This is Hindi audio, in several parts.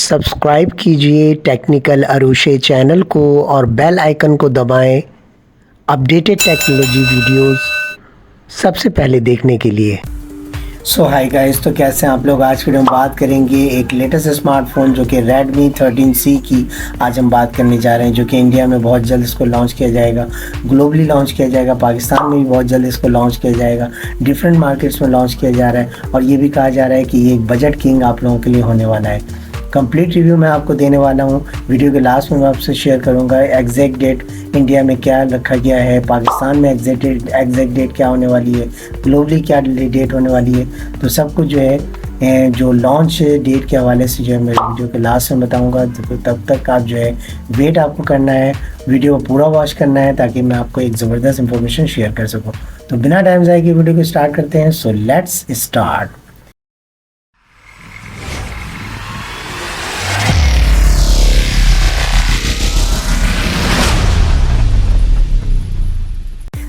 सब्सक्राइब कीजिए टेक्निकल अरुषे चैनल को और बेल आइकन को दबाएं अपडेटेड टेक्नोलॉजी वीडियोस सबसे पहले देखने के लिए। सो हाय गाइस, तो कैसे हैं आप लोग। आज वीडियो में बात करेंगे एक लेटेस्ट स्मार्टफोन जो कि Redmi 13C की आज हम बात करने जा रहे हैं, जो कि इंडिया में बहुत जल्द इसको लॉन्च किया जाएगा, ग्लोबली लॉन्च किया जाएगा, पाकिस्तान में भी बहुत जल्द इसको लॉन्च किया जाएगा, डिफरेंट मार्केट्स में लॉन्च किया जा रहा है और ये भी कहा जा रहा है कि ये एक बजट किंग आप लोगों के लिए होने वाला है। कंप्लीट रिव्यू मैं आपको देने वाला हूँ। वीडियो के लास्ट में मैं आपसे शेयर करूँगा एग्जैक्ट डेट इंडिया में क्या रखा गया है, पाकिस्तान में एग्जैक्ट डेट क्या होने वाली है, ग्लोबली क्या डेट होने वाली है। तो सब कुछ जो है जो लॉन्च डेट के हवाले से जो है मैं वीडियो के लास्ट में बताऊँगा। तो तब तक आप जो है वेट आपको करना है, वीडियो को पूरा वॉच करना है ताकि मैं आपको एक ज़बरदस्त इंफॉर्मेशन शेयर कर सकूँ। तो बिना टाइम ज़ाया किए वीडियो को स्टार्ट करते हैं। So let's start.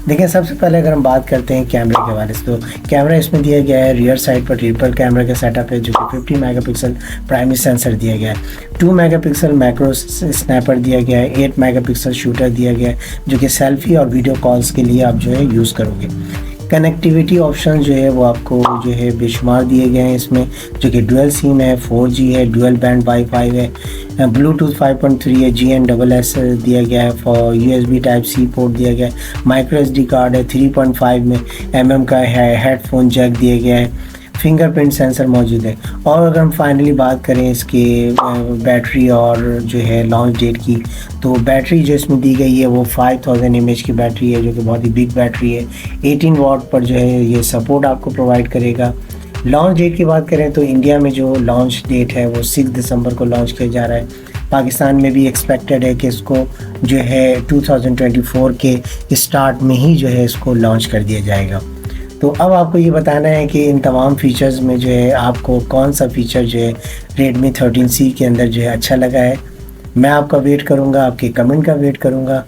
देखिए, सबसे पहले अगर हम बात करते हैं कैमरे के हवाले से, तो कैमरा इसमें दिया गया है रियर साइड पर ट्रिपल कैमरा का सेटअप है, जो कि 50 मेगापिक्सल प्राइमरी सेंसर दिया गया है, 2 मेगापिक्सल मैक्रो स्नैपर दिया गया है, 8 मेगापिक्सल शूटर दिया गया है, जो कि सेल्फी और वीडियो कॉल्स के लिए आप जो है यूज़ करोगे। कनेक्टिविटी ऑप्शन जो है वो आपको जो है बेशुमार दिए गए हैं इसमें, जो कि डुअल सिम है, 4G है, डुअल बैंड वाईफाई है, ब्लूटूथ 5.3 है, GNSS दिया गया है, for USB type C port दिया गया है, माइक्रो SD कार्ड है, 3.5 में mm का है, हेडफोन जैक दिया गया है, फिंगरप्रिंट सेंसर मौजूद है। और अगर हम फाइनली बात करें इसके बैटरी और जो है लॉन्च डेट की, तो बैटरी जो इसमें दी गई है वो 5000 mAh की बैटरी है, जो कि बहुत ही बिग बैटरी है। 18 वाट पर जो है ये सपोर्ट आपको प्रोवाइड करेगा। लॉन्च डेट की बात करें तो इंडिया में जो लॉन्च डेट है वो 6 दिसंबर को लॉन्च किया जा रहा है। पाकिस्तान में भी एक्सपेक्टेड है कि इसको जो है 2024 के स्टार्ट में ही जो है इसको लॉन्च कर दिया जाएगा। तो अब आपको ये बताना है कि इन तमाम फीचर्स में जो है आपको कौन सा फ़ीचर जो है Redmi 13C के अंदर जो है अच्छा लगा है। मैं आपका वेट करूँगा, आपके कमेंट का वेट करूँगा।